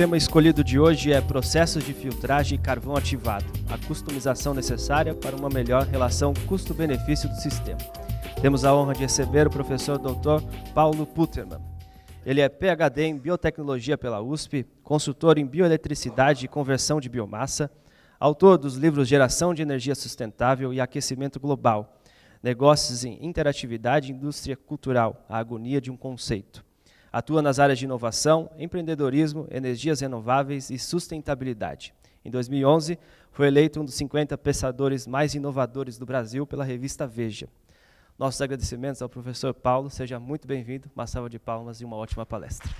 tema escolhido de hoje é processos de filtragem e carvão ativado, a customização necessária para uma melhor relação custo-benefício do sistema. Temos a honra de receber o professor Dr. Paulo Putterman. Ele é PhD em biotecnologia pela USP, consultor em bioeletricidade e conversão de biomassa, autor dos livros Geração de Energia Sustentável e Aquecimento Global, Negócios em Interatividade e Indústria Cultural, a agonia de um conceito. Atua nas áreas de inovação, empreendedorismo, energias renováveis e sustentabilidade. Em 2011, foi eleito um dos 50 pensadores mais inovadores do Brasil pela revista Veja. Nossos agradecimentos ao professor Paulo. Seja muito bem-vindo. Uma salva de palmas e uma ótima palestra.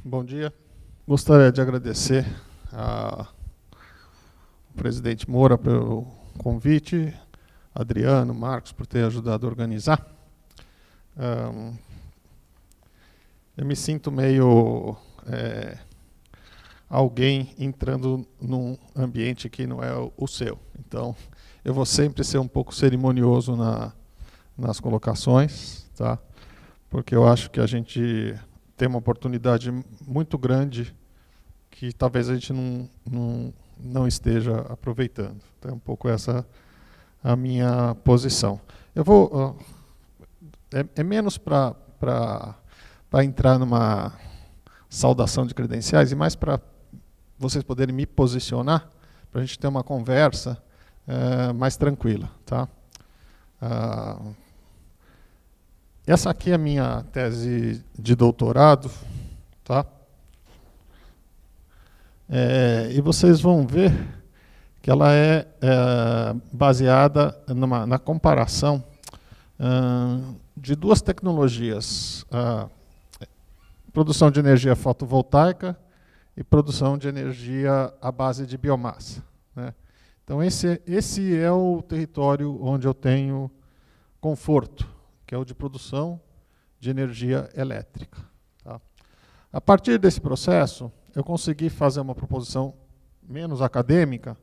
Bom dia. Gostaria de agradecer ao presidente Moura pelo convite, Adriano, Marcos, por ter ajudado a organizar. Eu me sinto meio alguém entrando num ambiente que não é o seu. Então, eu vou sempre ser um pouco cerimonioso nas colocações, tá? Porque eu acho que a gente tem uma oportunidade muito grande que talvez a gente não esteja aproveitando. Então, é um pouco essa a minha posição. Eu vou... É menos para entrar numa saudação de credenciais e mais para vocês poderem me posicionar, para a gente ter uma conversa mais tranquila. Tá? Essa aqui é a minha tese de doutorado. Tá? E vocês vão ver que ela é baseada na comparação de duas tecnologias, produção de energia fotovoltaica e produção de energia à base de biomassa. Né? Então, esse é o território onde eu tenho conforto, que é o de produção de energia elétrica. Tá? A partir desse processo, eu consegui fazer uma proposição menos acadêmica,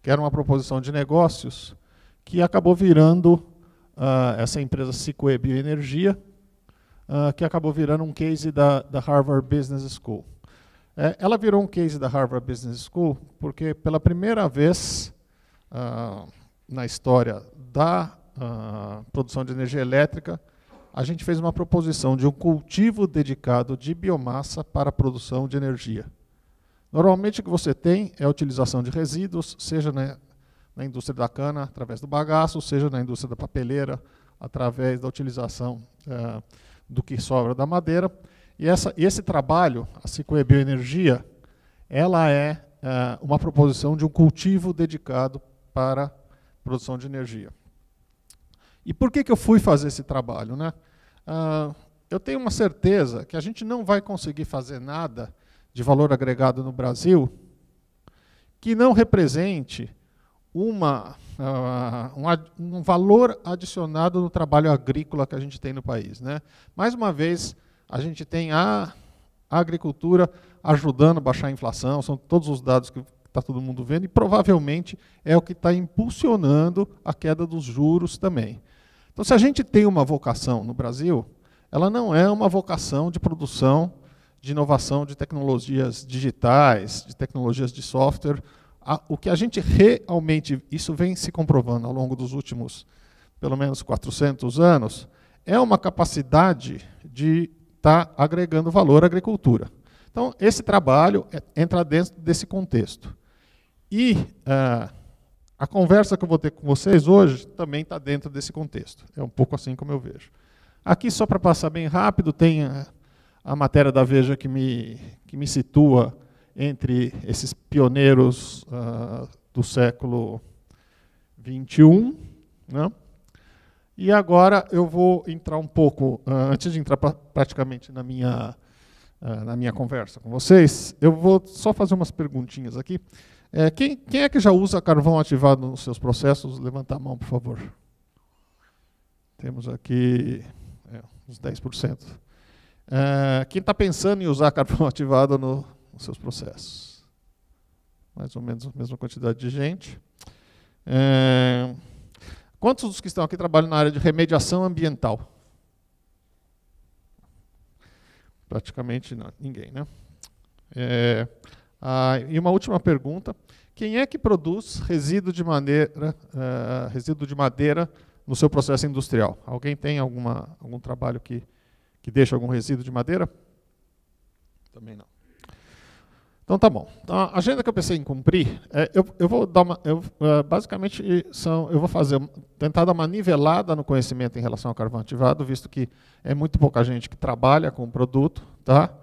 que era uma proposição de negócios, que acabou virando essa empresa Sequoia Bioenergia, que acabou virando um case da Harvard Business School. Ela virou um case da Harvard Business School porque, pela primeira vez na história da produção de energia elétrica, a gente fez uma proposição de um cultivo dedicado de biomassa para a produção de energia. Normalmente o que você tem é a utilização de resíduos, seja na indústria da cana, através do bagaço, seja na indústria da papeleira, através da utilização do que sobra da madeira. E esse trabalho, a Sequoia Bioenergia, ela é uma proposição de um cultivo dedicado para a produção de energia. E por que eu fui fazer esse trabalho? Né? Eu tenho uma certeza que a gente não vai conseguir fazer nada de valor agregado no Brasil que não represente um valor adicionado no trabalho agrícola que a gente tem no país. Né? Mais uma vez, a gente tem a agricultura ajudando a baixar a inflação, são todos os dados que está todo mundo vendo, e provavelmente é o que está impulsionando a queda dos juros também. Então, se a gente tem uma vocação no Brasil, ela não é uma vocação de produção, de inovação de tecnologias digitais, de tecnologias de software. O que a gente realmente, isso vem se comprovando ao longo dos últimos, pelo menos 400 anos, é uma capacidade de estar agregando valor à agricultura. Então, esse trabalho entra dentro desse contexto. E a conversa que eu vou ter com vocês hoje também está dentro desse contexto. É um pouco assim como eu vejo. Aqui, só para passar bem rápido, tem a matéria da Veja que me situa entre esses pioneiros do século XXI. Né? E agora eu vou entrar um pouco, antes de entrar praticamente na minha conversa com vocês, eu vou só fazer umas perguntinhas aqui. Quem é que já usa carvão ativado nos seus processos? Levanta a mão, por favor. Temos aqui uns 10%. Quem está pensando em usar carvão ativado nos seus processos? Mais ou menos a mesma quantidade de gente. Quantos dos que estão aqui trabalham na área de remediação ambiental? Praticamente não, ninguém, né? E uma última pergunta. Quem é que produz resíduo de madeira no seu processo industrial? Alguém tem algum trabalho que deixa algum resíduo de madeira? Também não. Então tá bom. Então, a agenda que eu pensei em cumprir, eu vou dar basicamente eu vou tentar dar uma nivelada no conhecimento em relação ao carvão ativado, visto que é muito pouca gente que trabalha com o produto, tá?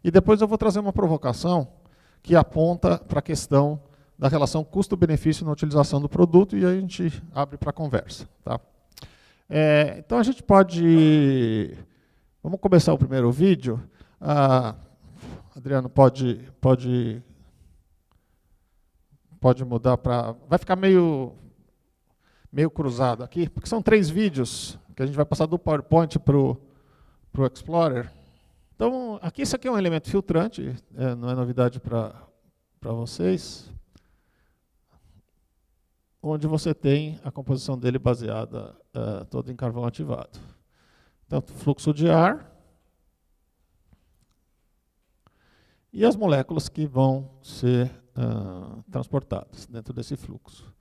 E depois eu vou trazer uma provocação que aponta para a questão da relação custo-benefício na utilização do produto, e aí a gente abre para a conversa, tá? Então a gente pode... Vamos começar o primeiro vídeo. Adriano, pode mudar para... Vai ficar meio cruzado aqui, porque são 3 vídeos que a gente vai passar do PowerPoint para o Explorer. Então, isso aqui é um elemento filtrante, não é novidade para vocês, onde você tem a composição dele baseada toda em carvão ativado. Então, fluxo de ar e as moléculas que vão ser transportadas dentro desse fluxo.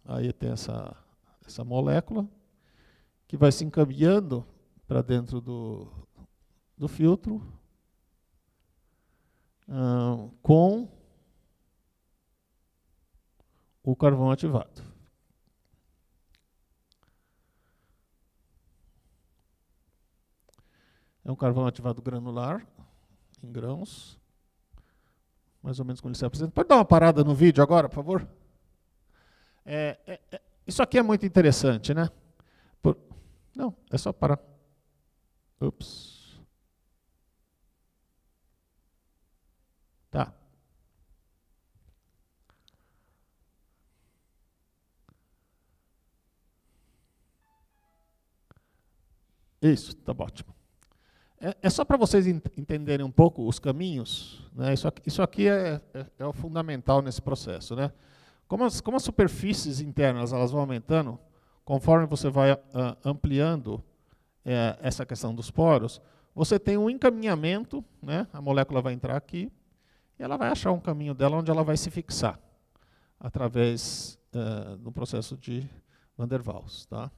Aí tem essa molécula que vai se encaminhando para dentro do filtro com o carvão ativado. É um carvão ativado granular, em grãos, mais ou menos como ele se apresenta. Pode dar uma parada no vídeo agora, por favor? Isso aqui é muito interessante, né? Não, é só parar. Ups. Tá. Isso, tá ótimo. É só para vocês entenderem um pouco os caminhos, né? Isso aqui é o fundamental nesse processo, né? Como as superfícies internas elas vão aumentando, conforme você vai ampliando essa questão dos poros, você tem um encaminhamento, né? A molécula vai entrar aqui e ela vai achar um caminho dela onde ela vai se fixar, através do processo de Van der Waals, tá?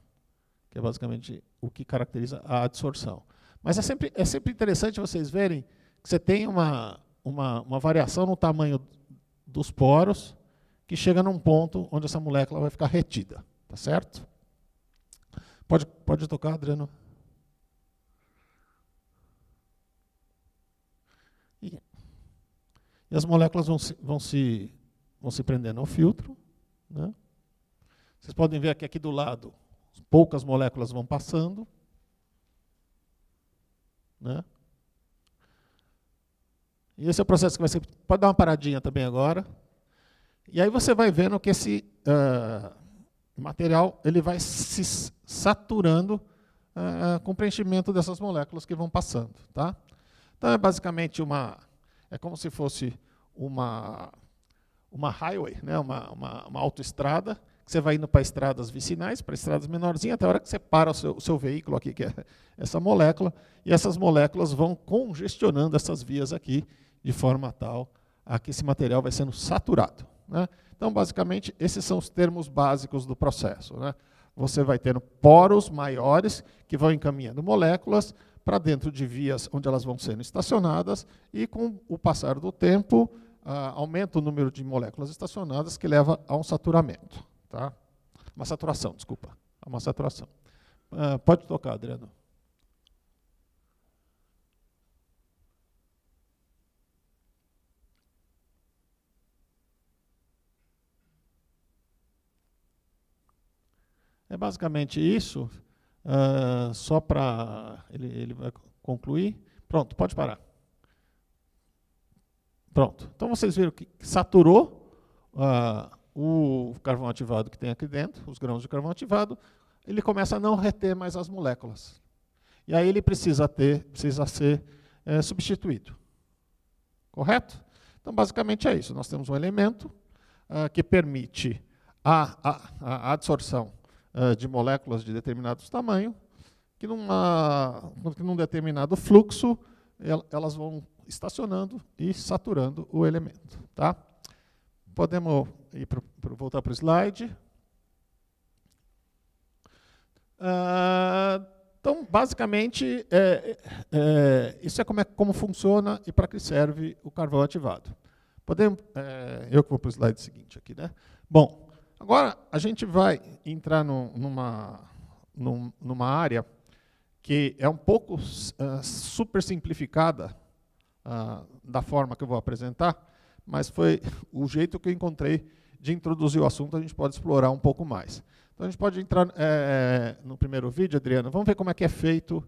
Que é basicamente o que caracteriza a adsorção. Mas é sempre interessante vocês verem que você tem uma variação no tamanho dos poros que chega num ponto onde essa molécula vai ficar retida, tá certo? Pode tocar, Adriano. E as moléculas vão se prendendo ao filtro, né? Vocês podem ver que aqui do lado poucas moléculas vão passando, né? E esse é o processo que vai ser... Pode dar uma paradinha também agora. E aí você vai vendo que esse material ele vai se saturando com o preenchimento dessas moléculas que vão passando, tá? Então é basicamente é como se fosse uma highway, né? uma autoestrada, que você vai indo para estradas vicinais, para estradas menorzinhas, até a hora que você para o seu veículo aqui, que é essa molécula, e essas moléculas vão congestionando essas vias aqui, de forma tal a que esse material vai sendo saturado, né? Então, basicamente, esses são os termos básicos do processo, né? Você vai tendo poros maiores que vão encaminhando moléculas para dentro de vias onde elas vão sendo estacionadas, e com o passar do tempo, aumenta o número de moléculas estacionadas, que leva a um saturamento. Tá? Uma saturação, desculpa. Uma saturação. Pode tocar, Adriano. É basicamente isso. Só para... Ele vai concluir. Pronto, pode parar. Pronto. Então vocês viram que saturou o carvão ativado que tem aqui dentro, os grãos de carvão ativado, ele começa a não reter mais as moléculas. E aí ele precisa ser substituído. Correto? Então, basicamente é isso. Nós temos um elemento que permite a adsorção de moléculas de determinados tamanhos, que num determinado fluxo elas vão estacionando e saturando o elemento. Tá? Podemos voltar para o slide. Então, basicamente, isso é como funciona e para que serve o carvão ativado. Eu que vou para o slide seguinte aqui, né? Bom, agora a gente vai entrar numa área que é um pouco super simplificada da forma que eu vou apresentar, mas foi o jeito que eu encontrei de introduzir o assunto, a gente pode explorar um pouco mais. Então a gente pode entrar no primeiro vídeo, Adriana, vamos ver como é que é feito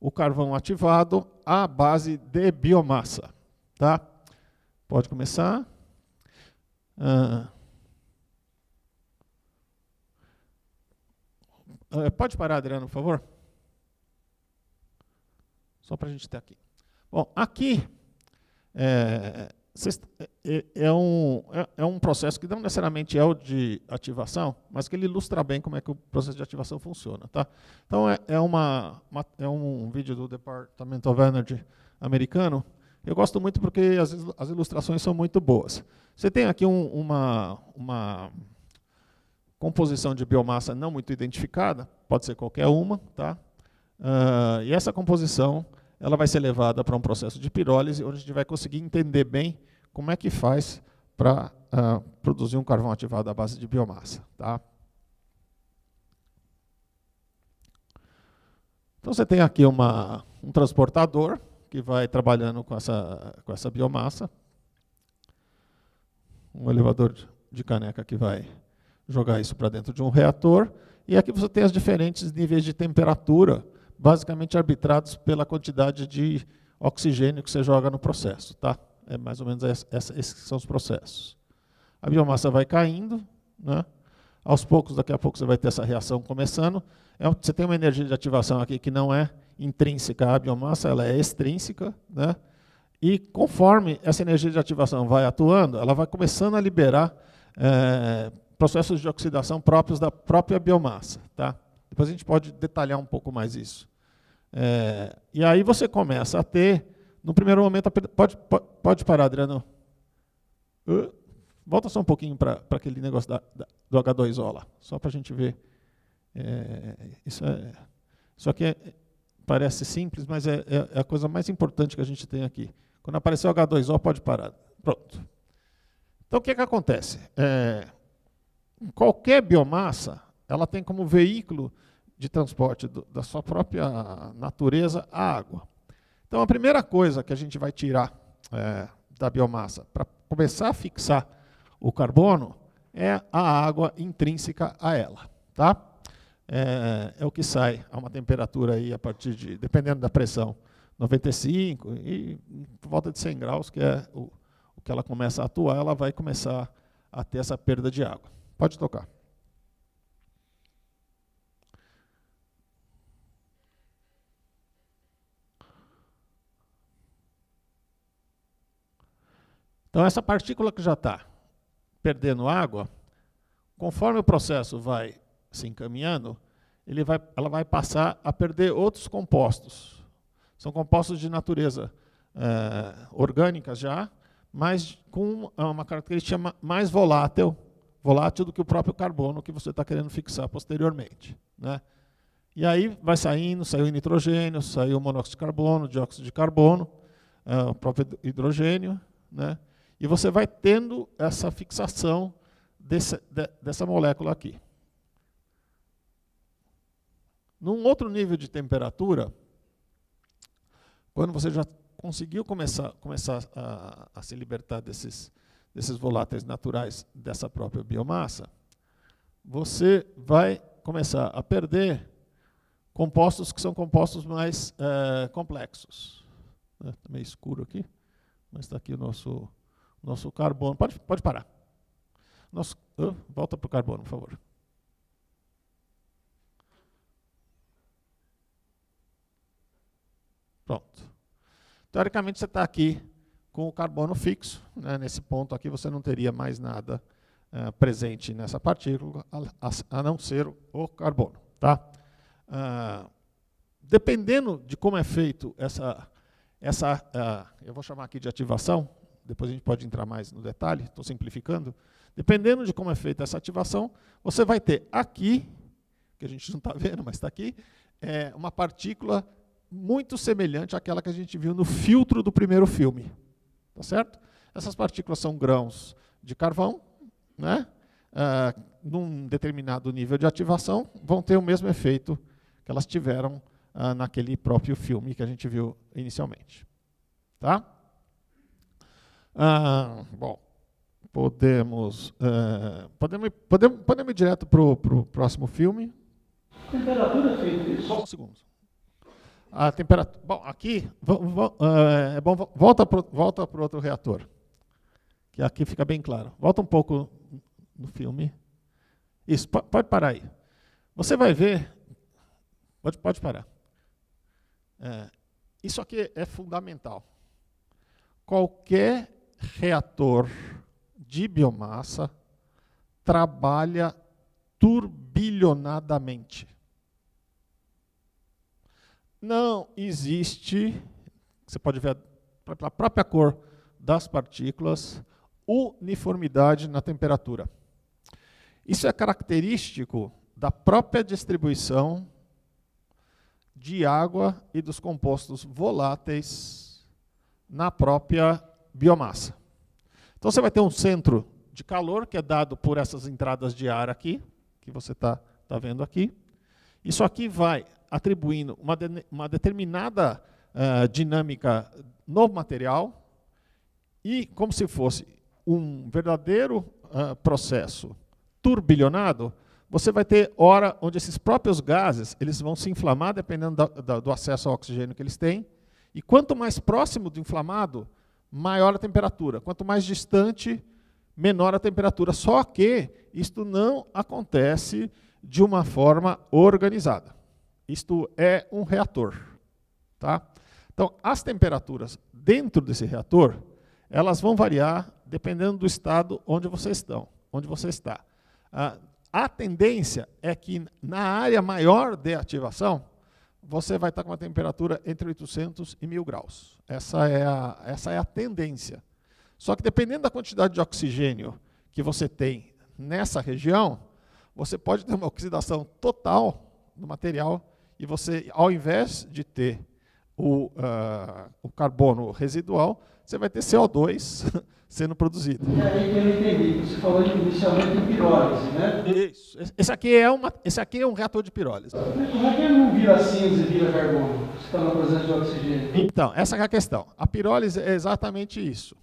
o carvão ativado à base de biomassa. Tá? Pode começar. Pode parar, Adriana, por favor? Só para a gente ter aqui. Bom, aqui é um processo que não necessariamente é o de ativação, mas que ele ilustra bem como é que o processo de ativação funciona. Tá? Então, é um vídeo do Department of Energy americano. Eu gosto muito porque as ilustrações são muito boas. Você tem aqui uma composição de biomassa não muito identificada, pode ser qualquer uma, tá? E essa composição ela vai ser levada para um processo de pirólise, onde a gente vai conseguir entender bem como é que faz para produzir um carvão ativado à base de biomassa. Tá? Então você tem aqui um transportador que vai trabalhando com essa biomassa, um elevador de caneca que vai jogar isso para dentro de um reator, e aqui você tem os diferentes níveis de temperatura, basicamente arbitrados pela quantidade de oxigênio que você joga no processo. Tá? É mais ou menos esses são os processos. A biomassa vai caindo, né? Aos poucos, daqui a pouco você vai ter essa reação começando. Você tem uma energia de ativação aqui que não é intrínseca à biomassa, ela é extrínseca, né? E conforme essa energia de ativação vai atuando, ela vai começando a liberar processos de oxidação próprios da própria biomassa. Tá? Depois a gente pode detalhar um pouco mais isso. E aí você começa a ter, no primeiro momento, pode parar, Adriano. Volta só um pouquinho para aquele negócio do H2O lá, só para a gente ver. Isso aqui parece simples, mas é a coisa mais importante que a gente tem aqui. Quando aparecer o H2O, pode parar. Pronto. Então, o que acontece? Qualquer biomassa, ela tem como veículo de transporte da sua própria natureza a água. Então, a primeira coisa que a gente vai tirar da biomassa para começar a fixar o carbono é a água intrínseca a ela. Tá? É o que sai a uma temperatura, aí, a partir de, dependendo da pressão, 95 e por volta de 100 graus, que é o que ela começa a atuar, ela vai começar a ter essa perda de água. Pode tocar. Então, essa partícula que já está perdendo água, conforme o processo vai se encaminhando, ela vai passar a perder outros compostos. São compostos de natureza orgânica já, mas com uma característica mais volátil do que o próprio carbono que você está querendo fixar posteriormente. Né? E aí vai saiu o nitrogênio, saiu o monóxido de carbono, dióxido de carbono, o próprio hidrogênio, né? E você vai tendo essa fixação dessa molécula aqui. Num outro nível de temperatura, quando você já conseguiu começar a se libertar desses voláteis naturais dessa própria biomassa, você vai começar a perder compostos que são compostos mais complexos. Está meio escuro aqui, mas está aqui o nosso carbono. Pode parar. Volta para o carbono, por favor. Pronto. Teoricamente, você está aqui com o carbono fixo. Né? Nesse ponto aqui, você não teria mais nada presente nessa partícula, a não ser o carbono. Tá? Dependendo de como é feito eu vou chamar aqui de ativação, depois a gente pode entrar mais no detalhe, estou simplificando. Dependendo de como é feita essa ativação, você vai ter aqui, que a gente não está vendo, mas está aqui, uma partícula muito semelhante àquela que a gente viu no filtro do primeiro filme. Tá certo? Essas partículas são grãos de carvão, né? Num determinado nível de ativação, vão ter o mesmo efeito que elas tiveram naquele próprio filme que a gente viu inicialmente. Tá? Bom, podemos ir direto para o próximo filme. A temperatura é feita isso? Só um segundo. A temperatura. Bom, aqui é bom volta para o outro reator, que aqui fica bem claro. Volta um pouco no filme. Isso, pode parar aí. Você vai ver. Pode parar. Isso aqui é fundamental. Qualquer reator de biomassa trabalha turbilhonadamente. Não existe, você pode ver pela própria cor das partículas, uniformidade na temperatura. Isso é característico da própria distribuição de água e dos compostos voláteis na própria biomassa. Então você vai ter um centro de calor que é dado por essas entradas de ar aqui, que você está vendo aqui. Isso aqui vai atribuindo uma determinada dinâmica no material e, como se fosse um verdadeiro processo turbilhonado, você vai ter hora onde esses próprios gases eles vão se inflamar, dependendo do acesso ao oxigênio que eles têm, e quanto mais próximo do inflamado, maior a temperatura. Quanto mais distante, menor a temperatura. Só que isto não acontece de uma forma organizada. Isto é um reator. Tá? Então, as temperaturas dentro desse reator, elas vão variar dependendo do estado onde você está. A tendência é que na área maior de ativação, você vai estar com uma temperatura entre 800 e 1000 graus. Essa é a tendência. Só que dependendo da quantidade de oxigênio que você tem nessa região, você pode ter uma oxidação total do material e você, ao invés de ter o carbono residual, você vai ter CO2 sendo produzido. E aí que eu entendi, você falou inicialmente em pirólise, né? Isso. Esse aqui é um reator de pirólise. Como é que ele não vira cinza e vira carbono? Se está na presença de oxigênio. Então, essa é a questão. A pirólise é exatamente isso.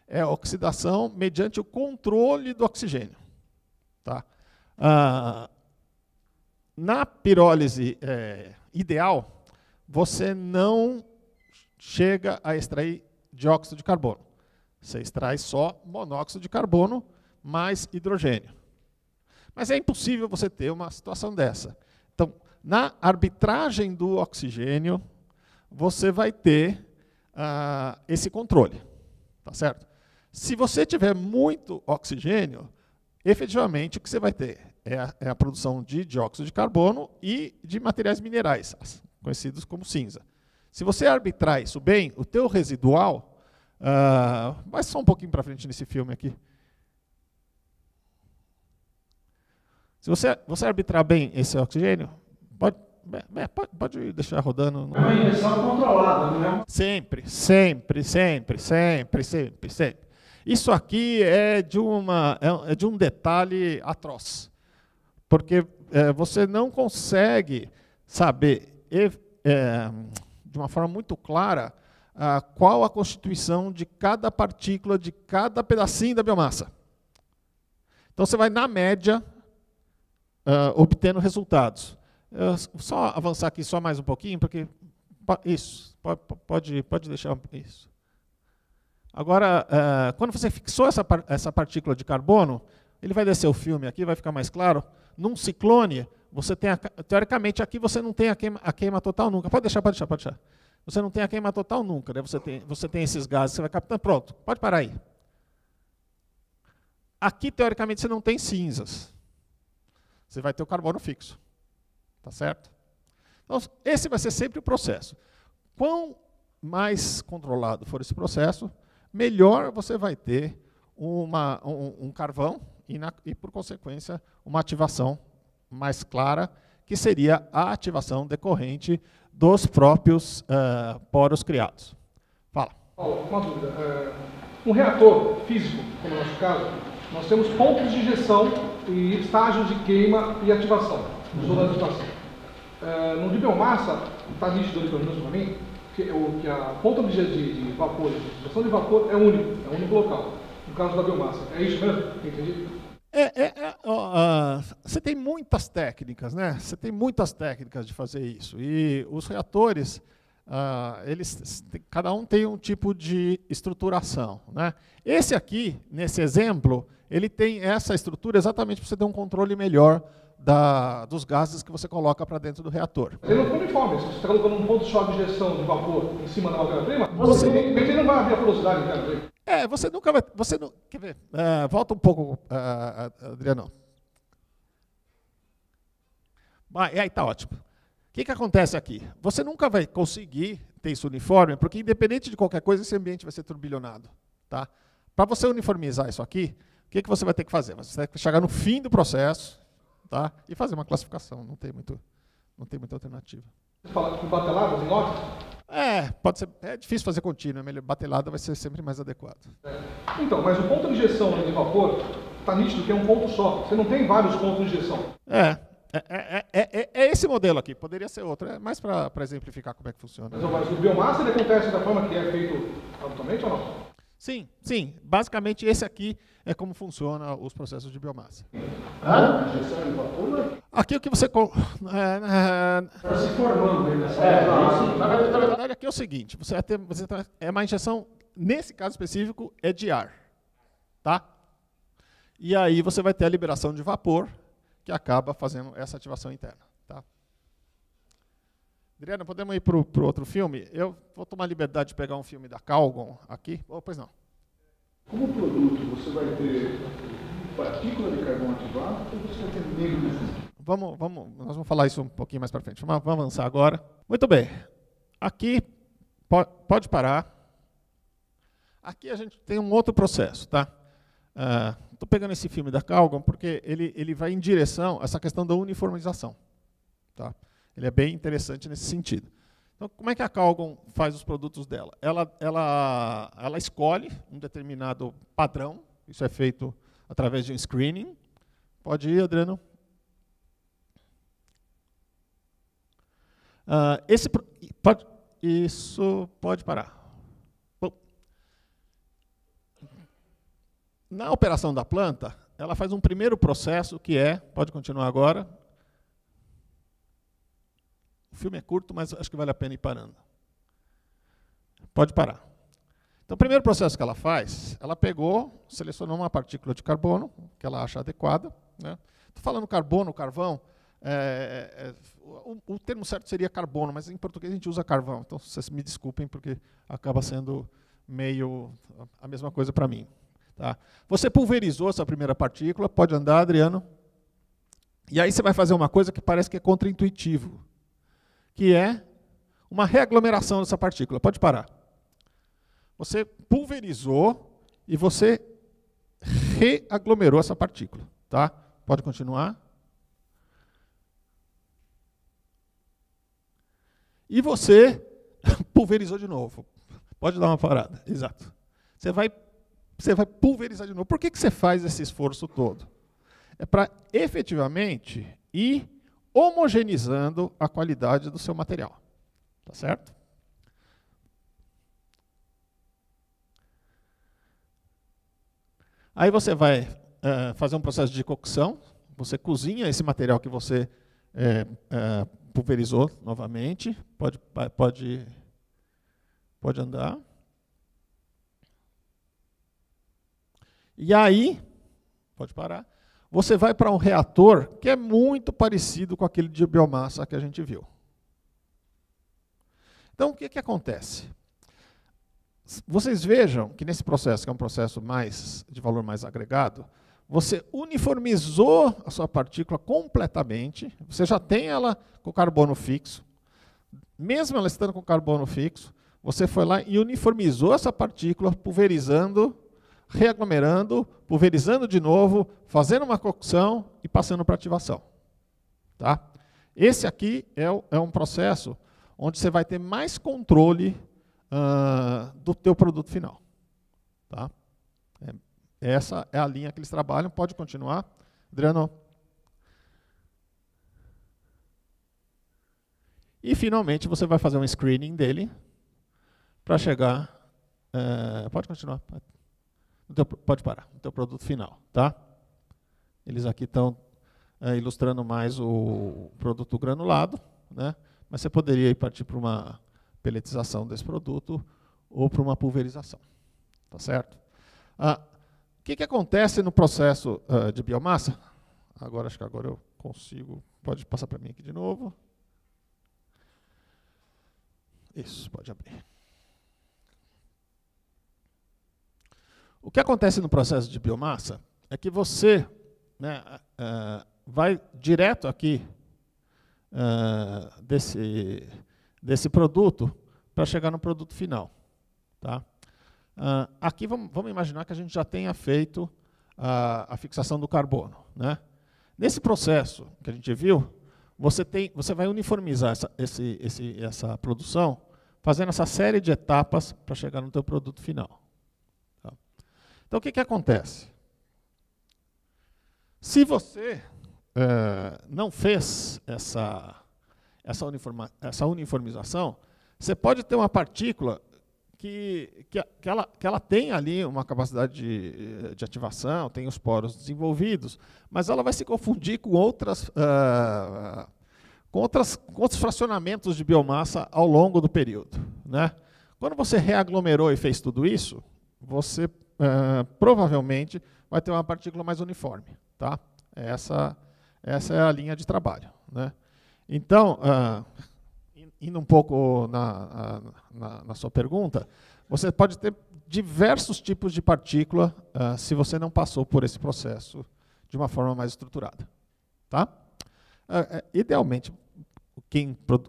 É a oxidação mediante o controle do oxigênio. Tá? Na pirólise ideal, você não chega a extrair dióxido de carbono. Você extrai só monóxido de carbono mais hidrogênio. Mas é impossível você ter uma situação dessa. Então, na arbitragem do oxigênio, você vai ter esse controle. Tá certo? Se você tiver muito oxigênio, efetivamente o que você vai ter é a produção de dióxido de carbono e de materiais minerais, conhecidos como cinza. Se você arbitrar isso bem, o teu residual, vai só um pouquinho para frente nesse filme aqui. Se você arbitrar bem esse oxigênio, pode deixar rodando. É uma injeção controlada, não é? Sempre. Isso aqui é de um detalhe atroz. Porque você não consegue saber de uma forma muito clara qual a constituição de cada partícula, de cada pedacinho da biomassa. Então você vai, na média, obtendo resultados. Só avançar aqui só mais um pouquinho, porque isso, pode deixar isso. Agora, quando você fixou essa partícula de carbono, ele vai descer o filme aqui, vai ficar mais claro. Num ciclone, você tem teoricamente aqui você não tem a queima total nunca. Pode deixar. Você não tem a queima total nunca, né? Você tem esses gases, você vai captando. Pronto, pode parar aí. Aqui, teoricamente, você não tem cinzas. Você vai ter o carbono fixo. Tá certo? Então, esse vai ser sempre o processo. Quanto mais controlado for esse processo, melhor você vai ter um carvão e, por consequência, uma ativação mais clara, que seria a ativação decorrente dos próprios poros criados. Fala. Paulo, uma dúvida. Um reator físico, como no nosso caso, nós temos pontos de injeção e estágios de queima e ativação, zona de ativação. No de biomassa, está nítido ali, pelo menos para mim, que a ponta de vapor, de injeção de vapor é único local. No caso da biomassa. É isso mesmo? Entendi? Você tem muitas técnicas, né? Você tem muitas técnicas de fazer isso. E os reatores, cada um tem um tipo de estruturação, né? Esse aqui, nesse exemplo, ele tem essa estrutura exatamente para você ter um controle melhor dos gases que você coloca para dentro do reator. Ele não foi uniforme. Se você está colocando um ponto só de injeção de vapor em cima da matéria-prima, ele não vai abrir a porosidade inteira. Você nunca vai... quer ver? Volta um pouco, Adriano. Aí está ótimo. O que acontece aqui? Você nunca vai conseguir ter isso uniforme, porque independente de qualquer coisa, esse ambiente vai ser turbilhonado. Tá? Para você uniformizar isso aqui, o que você vai ter que fazer? Você vai ter que chegar no fim do processo, tá? E fazer uma classificação. Não tem muita alternativa. Você fala com bateladas, inox? Pode ser. É difícil fazer contínuo, batelada vai ser sempre mais adequado. Então, mas o ponto de injeção de vapor está nítido que é um ponto só. Você não tem vários pontos de injeção. É esse modelo aqui, poderia ser outro. É mais para exemplificar como é que funciona. Mas o biomassa ele acontece da forma que é feito atualmente ou não? Sim. Basicamente, esse aqui é como funciona os processos de biomassa. Injeção de vapor? Aqui o que você... Está se formando ainda. Na verdade, aqui é o seguinte, é uma injeção, nesse caso específico, é de ar. Tá? E aí você vai ter a liberação de vapor, que acaba fazendo essa ativação interna. Tá? Adriana, podemos ir para o outro filme? Eu vou tomar a liberdade de pegar um filme da Calgon aqui. Pois não. Como produto, você vai ter partícula de carbono ativado ou você vai ter negro? Nós vamos falar isso um pouquinho mais para frente. Vamos avançar agora. Muito bem. Aqui, pode parar. Aqui a gente tem um outro processo. Tá? Estou pegando esse filme da Calgon porque ele vai em direção a essa questão da uniformização. Tá? Ele é bem interessante nesse sentido. Então, como é que a Calgon faz os produtos dela? Ela escolhe um determinado padrão. Isso é feito através de um screening. Pode ir, Adriano. Isso pode parar. Bom, na operação da planta, ela faz um primeiro processo que pode continuar agora. O filme é curto, mas acho que vale a pena ir parando. Pode parar. Então, o primeiro processo que ela faz, ela pegou, selecionou uma partícula de carbono, que ela acha adequada. Né? Estou falando carbono, carvão. O termo certo seria carbono, mas em português a gente usa carvão. Então, vocês me desculpem, porque acaba sendo meio a mesma coisa para mim. Tá? Você pulverizou essa primeira partícula, pode andar, Adriano. E aí você vai fazer uma coisa que parece que é contraintuitivo, que é uma reaglomeração dessa partícula. Pode parar. Você pulverizou e você reaglomerou essa partícula. Tá? Pode continuar. E você pulverizou de novo. Pode dar uma parada. Exato. Você vai pulverizar de novo. Por que você faz esse esforço todo? É para efetivamente ir homogeneizando a qualidade do seu material. Tá certo? Aí você vai fazer um processo de cocção. Você cozinha esse material que você pulverizou novamente. Pode andar. E aí, pode parar. Você vai para um reator que é muito parecido com aquele de biomassa que a gente viu. Então, o que acontece? Vocês vejam que nesse processo, que é um processo de valor mais agregado, você uniformizou a sua partícula completamente, você já tem ela com carbono fixo, mesmo ela estando com carbono fixo, você foi lá e uniformizou essa partícula, pulverizando, reaglomerando, pulverizando de novo, fazendo uma cocção e passando para ativação. Tá? Esse aqui é um processo onde você vai ter mais controle do teu produto final. Tá? Essa é a linha que eles trabalham. Pode continuar, Adriano. E, finalmente, você vai fazer um screening dele para chegar... pode continuar. Pode parar. No teu produto final. Tá? Eles aqui estão ilustrando mais o produto granulado, né? Mas você poderia partir para uma peletização desse produto ou para uma pulverização. Tá certo? O que acontece no processo de biomassa? Acho que agora eu consigo. Pode passar para mim aqui de novo. Isso, pode abrir. O que acontece no processo de biomassa é que você, né, vai direto aqui desse produto para chegar no produto final. Tá? Aqui vamos imaginar que a gente já tenha feito a fixação do carbono. Né? Nesse processo que a gente viu, você vai uniformizar essa produção, fazendo essa série de etapas para chegar no teu produto final. Tá? Então, o que acontece? Se você não fez essa uniformização, você pode ter uma partícula que ela tem ali uma capacidade de ativação, tem os poros desenvolvidos, mas ela vai se confundir com outros fracionamentos de biomassa ao longo do período. Né? Quando você reaglomerou e fez tudo isso, você provavelmente vai ter uma partícula mais uniforme. Tá? Essa é a linha de trabalho. Né? Então, indo um pouco na sua pergunta, você pode ter diversos tipos de partícula se você não passou por esse processo de uma forma mais estruturada. Tá? Idealmente,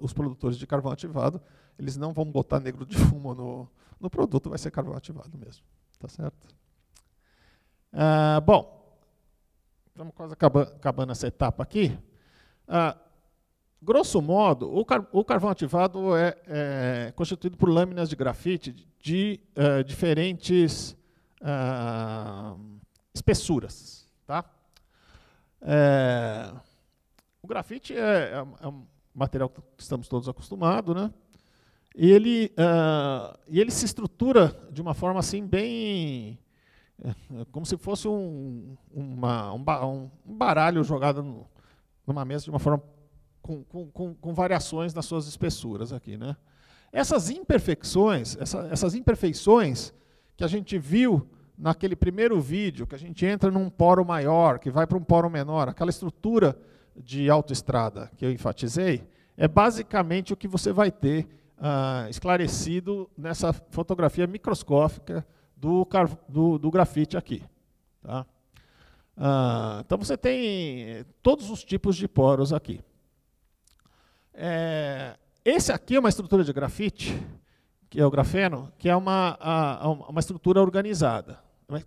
os produtores de carvão ativado, eles não vão botar negro de fumo no produto, vai ser carvão ativado mesmo. Tá certo? Bom, estamos quase acabando essa etapa aqui. Grosso modo, o carvão ativado é constituído por lâminas de grafite de diferentes espessuras. Tá? O grafite é um material que estamos todos acostumados, né? E ele se estrutura de uma forma assim bem... como se fosse um baralho jogado numa mesa de uma forma com variações nas suas espessuras aqui, né? Essas imperfeições que a gente viu naquele primeiro vídeo, que a gente entra num poro maior, que vai para um poro menor, aquela estrutura de autoestrada que eu enfatizei, é basicamente o que você vai ter esclarecido nessa fotografia microscópica do grafite aqui. Tá? Então você tem todos os tipos de poros aqui. Esse aqui é uma estrutura de grafite, que é o grafeno, que é uma estrutura organizada.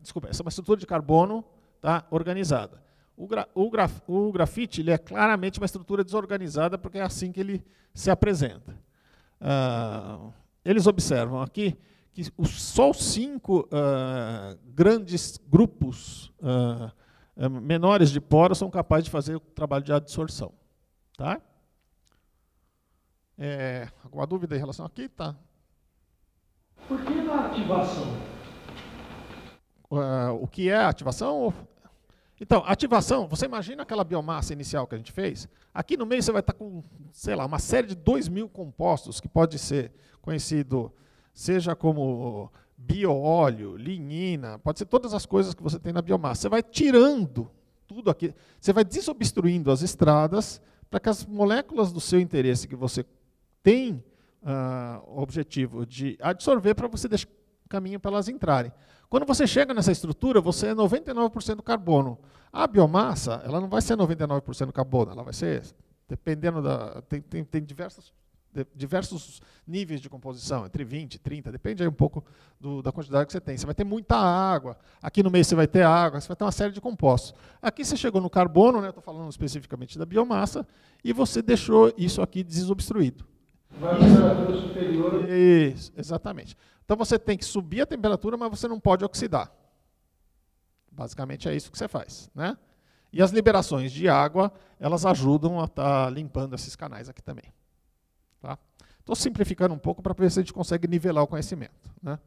Desculpa, essa é uma estrutura de carbono, tá, organizada. O grafite ele é claramente uma estrutura desorganizada, porque é assim que ele se apresenta. Eles observam aqui que só os 5 grandes grupos menores de poros são capazes de fazer o trabalho de adsorção. Tá? Alguma dúvida em relação aqui? Tá. Por que na ativação? O que é a ativação? Então, ativação, você imagina aquela biomassa inicial que a gente fez? Aqui no meio você vai estar com, sei lá, uma série de 2.000 compostos, que pode ser conhecido, seja como bioóleo, lignina, pode ser todas as coisas que você tem na biomassa. Você vai tirando tudo aqui, você vai desobstruindo as estradas para que as moléculas do seu interesse que você tem o objetivo de absorver, para você deixar caminho para elas entrarem. Quando você chega nessa estrutura, você é 99% carbono. A biomassa, ela não vai ser 99% carbono, ela vai ser, dependendo da... Tem diversos níveis de composição, entre 20 e 30, depende aí um pouco da quantidade que você tem. Você vai ter muita água, aqui no meio você vai ter água, você vai ter uma série de compostos. Aqui você chegou no carbono, né, estou falando especificamente da biomassa, e você deixou isso aqui desobstruído. Vai para a temperatura superior. Isso, exatamente. Então você tem que subir a temperatura, mas você não pode oxidar. Basicamente é isso que você faz, né? E as liberações de água, elas ajudam a estar limpando esses canais aqui também. Estou simplificando um pouco para ver se a gente consegue nivelar o conhecimento, né?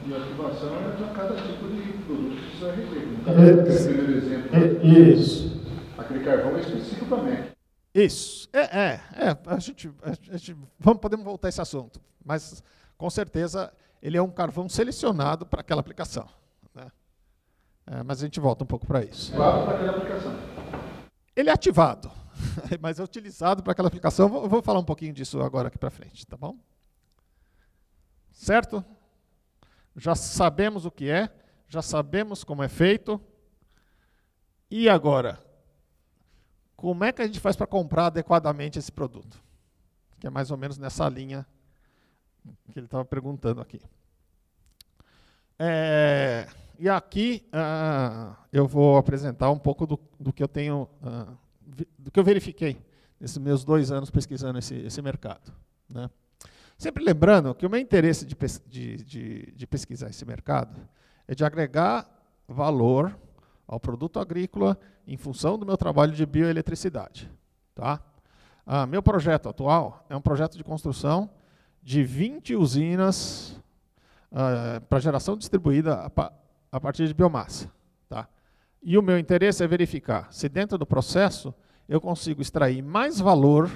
E a ativação é para cada tipo de produto que você vai reter. Aquele primeiro exemplo, Isso. aquele carvão é específico para Mac. Isso. Podemos voltar a esse assunto, mas com certeza ele é um carvão selecionado para aquela aplicação, né? Mas a gente volta um pouco para isso. Claro, para aquela aplicação. Ele é ativado, mas é utilizado para aquela aplicação. Eu vou falar um pouquinho disso agora aqui para frente, tá bom? Certo? Já sabemos o que é, já sabemos como é feito. E agora? Como é que a gente faz para comprar adequadamente esse produto? Que é mais ou menos nessa linha que ele estava perguntando aqui. E aqui eu vou apresentar um pouco do que eu tenho, do que eu verifiquei nesses meus 2 anos pesquisando esse mercado, né? Sempre lembrando que o meu interesse de pesquisar esse mercado é de agregar valor ao produto agrícola em função do meu trabalho de bioeletricidade, tá? Meu projeto atual é um projeto de construção de 20 usinas para geração distribuída a partir de biomassa, tá? E o meu interesse é verificar se dentro do processo eu consigo extrair mais valor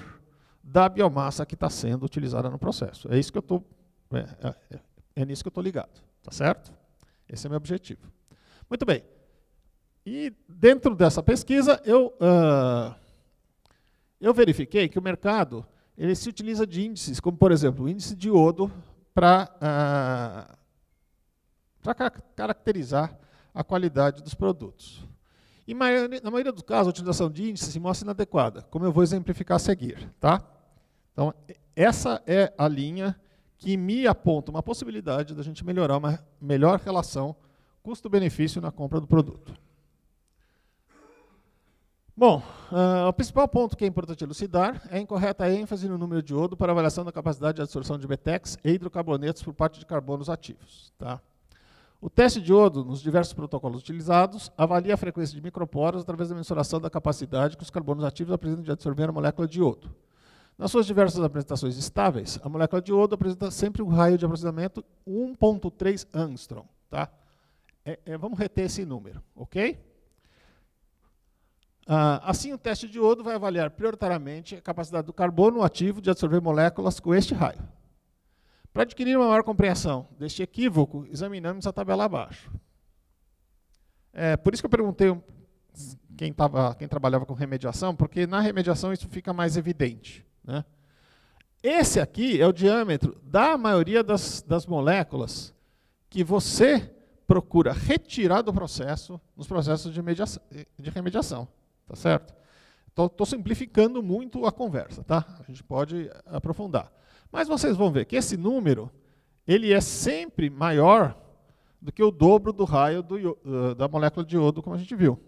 da biomassa que está sendo utilizada no processo. É isso que eu estou, nisso que eu estou ligado, tá certo? Esse é o meu objetivo. Muito bem. E dentro dessa pesquisa eu verifiquei que o mercado ele se utiliza de índices, como por exemplo o índice de iodo para caracterizar a qualidade dos produtos. E na maioria dos casos, a utilização de índice se mostra inadequada, como eu vou exemplificar a seguir, tá? Então, essa é a linha que me aponta uma possibilidade da gente melhorar uma melhor relação custo-benefício na compra do produto. Bom, o principal ponto que é importante elucidar é a incorreta ênfase no número de iodo para avaliação da capacidade de absorção de BTEX e hidrocarbonetos por parte de carbonos ativos, tá? O teste de iodo, nos diversos protocolos utilizados, avalia a frequência de microporos através da mensuração da capacidade que os carbonos ativos apresentam de absorver a molécula de iodo. Nas suas diversas apresentações estáveis, a molécula de iodo apresenta sempre um raio de aproximamento 1,3 angstrom, tá? Vamos reter esse número, ok? Assim, o teste de iodo vai avaliar prioritariamente a capacidade do carbono ativo de absorver moléculas com este raio. Para adquirir uma maior compreensão deste equívoco, examinamos a tabela abaixo. Por isso que eu perguntei quem trabalhava com remediação, porque na remediação isso fica mais evidente, né? Esse aqui é o diâmetro da maioria das moléculas que você procura retirar do processo, nos processos de remediação, tá certo? Estou simplificando muito a conversa, tá? A gente pode aprofundar. Mas vocês vão ver que esse número ele é sempre maior do que o dobro do raio da molécula de iodo, como a gente viu.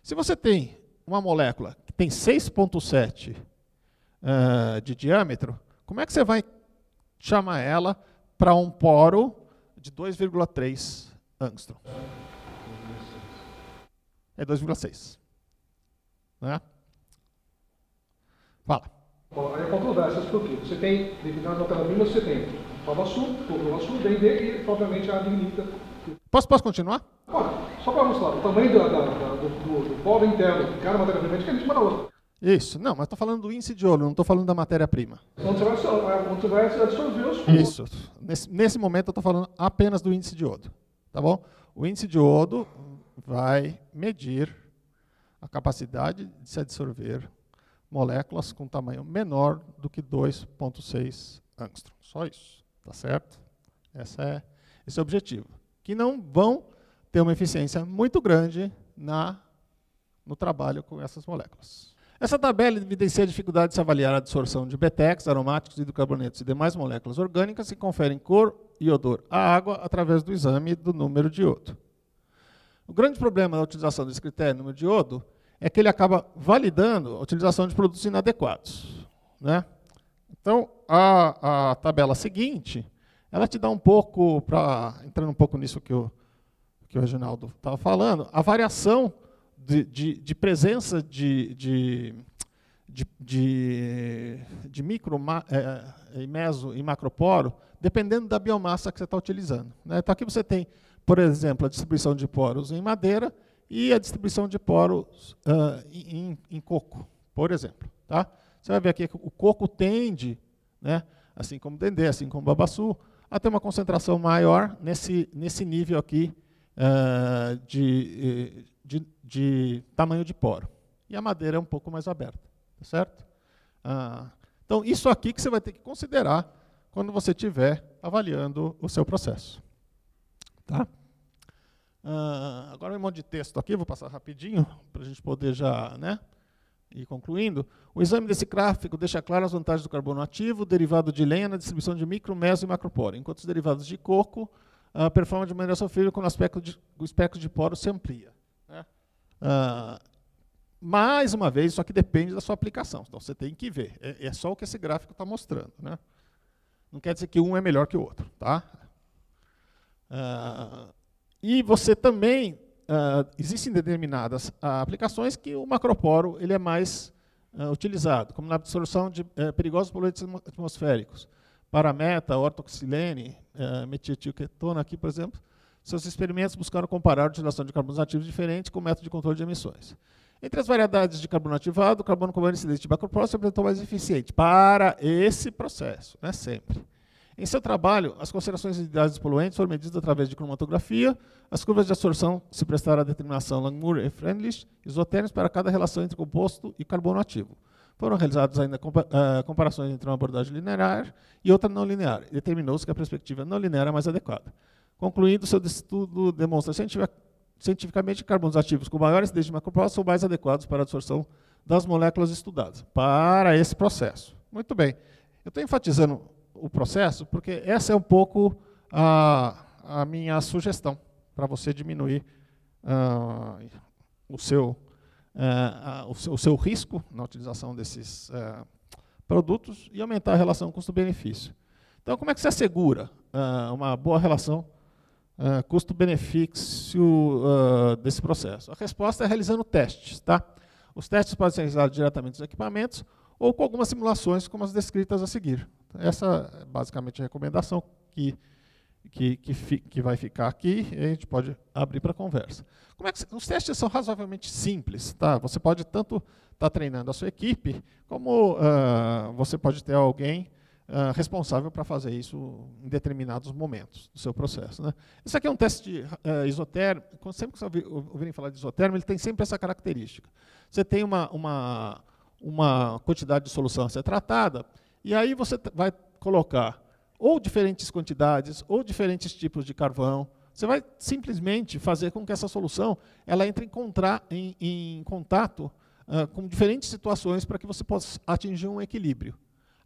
Se você tem uma molécula que tem 6,7 de diâmetro, como é que você vai chamar ela para um poro de 2,3 angstrom? É 2,6. Né? Fala. Aí a controvérsia por quê? Você tem, determinadas matérias-primas, você tem prova sul, prova sul, D&D e, propriamente, a lignita. Posso continuar? Pode. Só para mostrar o tamanho do polo interno de cada matéria-prima é diferente uma da outra. Isso. Não, mas estou falando do índice de iodo, não estou falando da matéria-prima. Onde você vai absorver os flujos. Isso. Nesse momento eu estou falando apenas do índice de iodo. Tá bom? O índice de iodo vai medir a capacidade de se absorver moléculas com tamanho menor do que 2,6 angstrom. Só isso, tá certo? Esse é o objetivo. que não vão ter uma eficiência muito grande no trabalho com essas moléculas. Essa tabela evidencia a dificuldade de se avaliar a absorção de BTEX, aromáticos, hidrocarbonetos e demais moléculas orgânicas que conferem cor e odor à água através do exame do número de iodo. O grande problema da utilização desse critério número de iodo é que ele acaba validando a utilização de produtos inadequados, né? Então, a tabela seguinte, ela te dá um pouco, entrando um pouco nisso que o Reginaldo estava falando, a variação de presença de micro, meso e macroporo, dependendo da biomassa que você está utilizando, né? Então, aqui você tem, por exemplo, a distribuição de poros em madeira e a distribuição de poros em coco, por exemplo. Tá? Você vai ver aqui que o coco tende, né, assim como o dendê, assim como o babaçu, a ter uma concentração maior nesse nível aqui de tamanho de poro. E a madeira é um pouco mais aberta, tá certo? Então, isso aqui que você vai ter que considerar quando você estiver avaliando o seu processo. Tá? Agora um monte de texto aqui, vou passar rapidinho, para a gente poder já, né, ir concluindo. O exame desse gráfico deixa claro as vantagens do carbono ativo, derivado de lenha, na distribuição de micro, meso e macroporo, enquanto os derivados de coco performam de maneira sofrível quando o espectro de poro se amplia. Né? Mais uma vez, isso aqui depende da sua aplicação, então você tem que ver. É só o que esse gráfico está mostrando. Né? Não quer dizer que um é melhor que o outro. Tá? E você também, existem determinadas aplicações que o macroporo ele é mais utilizado, como na absorção de perigosos poluentes atmosféricos. Parameta, ortoxilene, metilquetona aqui, por exemplo, seus experimentos buscaram comparar a utilização de carbonos ativos diferentes com o método de controle de emissões. Entre as variedades de carbono ativado, o carbono com incidência de macroporo se apresentou mais eficiente para esse processo, né, sempre. Em seu trabalho, as considerações de gases poluentes foram medidas através de cromatografia, as curvas de absorção se prestaram à determinação Langmuir e Freundlich, isotérmicos para cada relação entre composto e carbono ativo. Foram realizadas ainda comparações entre uma abordagem linear e outra não linear, e determinou-se que a perspectiva não linear é mais adequada. Concluindo, seu estudo demonstra cientificamente que carbonos ativos com maior incidência de macroporo são mais adequados para a absorção das moléculas estudadas, para esse processo. Muito bem. Eu estou enfatizando o processo porque essa é um pouco a minha sugestão para você diminuir o seu risco na utilização desses produtos e aumentar a relação custo-benefício. Então, como é que você assegura uma boa relação custo-benefício desse processo? A resposta é realizando testes. Tá? Os testes podem ser realizados diretamente nos equipamentos ou com algumas simulações como as descritas a seguir. Essa é basicamente a recomendação que vai ficar aqui e a gente pode abrir para conversa. Os testes são razoavelmente simples. Tá? Você pode tanto estar treinando a sua equipe, como você pode ter alguém responsável para fazer isso em determinados momentos do seu processo. Né? Isso aqui é um teste isotérmico. Sempre que você ouvirem falar de isotérmico, ele tem sempre essa característica. Você tem uma quantidade de solução a ser tratada, e aí você vai colocar ou diferentes quantidades, ou diferentes tipos de carvão. Você vai simplesmente fazer com que essa solução ela entre em contato com diferentes situações para que você possa atingir um equilíbrio.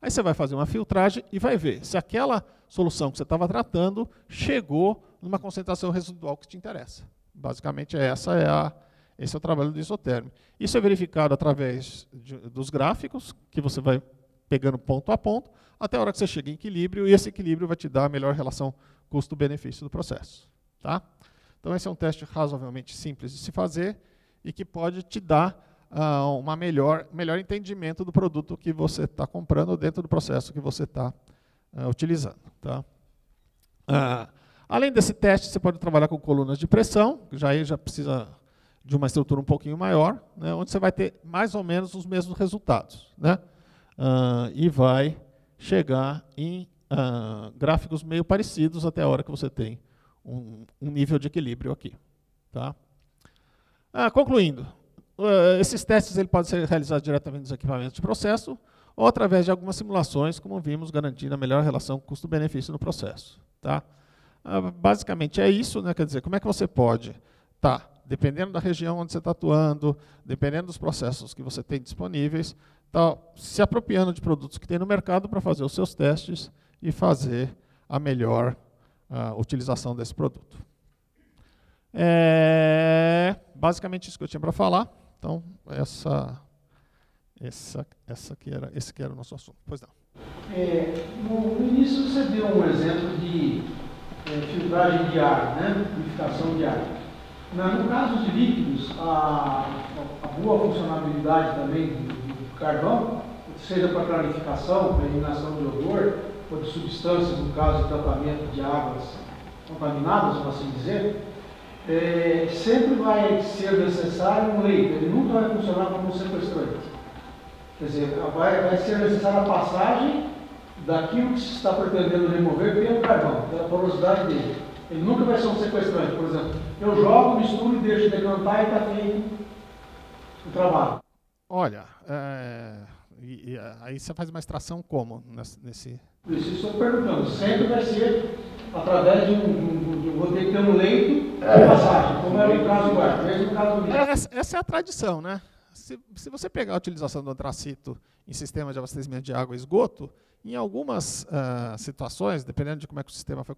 Aí você vai fazer uma filtragem e vai ver se aquela solução que você estava tratando chegou numa concentração residual que te interessa. Basicamente, esse é o trabalho do isotérmico. Isso é verificado através dos gráficos, que você vai pegando ponto a ponto, até a hora que você chega em equilíbrio, e esse equilíbrio vai te dar a melhor relação custo-benefício do processo. Tá? Então, esse é um teste razoavelmente simples de se fazer e que pode te dar um melhor entendimento do produto que você está comprando dentro do processo que você está utilizando. Tá? Além desse teste, você pode trabalhar com colunas de pressão, que já precisa de uma estrutura um pouquinho maior, né, onde você vai ter mais ou menos os mesmos resultados. Né? E vai chegar em gráficos meio parecidos até a hora que você tem um nível de equilíbrio aqui. Tá? Concluindo, esses testes ele podem ser realizados diretamente nos equipamentos de processo ou através de algumas simulações, como vimos, garantindo a melhor relação custo-benefício no processo. Tá? Basicamente é isso, né? Quer dizer, como é que você pode dependendo da região onde você está atuando, dependendo dos processos que você tem disponíveis, se apropriando de produtos que tem no mercado para fazer os seus testes e fazer a melhor utilização desse produto. Basicamente isso que eu tinha para falar. Então, esse que era o nosso assunto. Pois não. No início você deu um exemplo de filtragem de ar, né? Purificação de ar. No caso de líquidos, a boa funcionalidade também do carvão, seja para clarificação, para eliminação de odor, ou de substâncias, no caso de tratamento de águas contaminadas, por assim dizer, sempre vai ser necessário um leito, ele nunca vai funcionar como um sequestrante. Quer dizer, vai ser necessária a passagem daquilo que se está pretendendo remover pelo carvão, pela porosidade dele. Ele nunca vai ser um sequestrante, por exemplo. Eu jogo, misturo e deixo decantar e está feito o trabalho. Olha, aí você faz uma extração como nesse... Isso estou perguntando. Sempre vai ser através de vou ter que ter um leito de passagem, como era o caso do ar, mesmo no caso do lixo. Essa é a tradição, né? Se você pegar a utilização do antracito em sistema de abastecimento de água e esgoto, em algumas situações, dependendo de como é que o sistema foi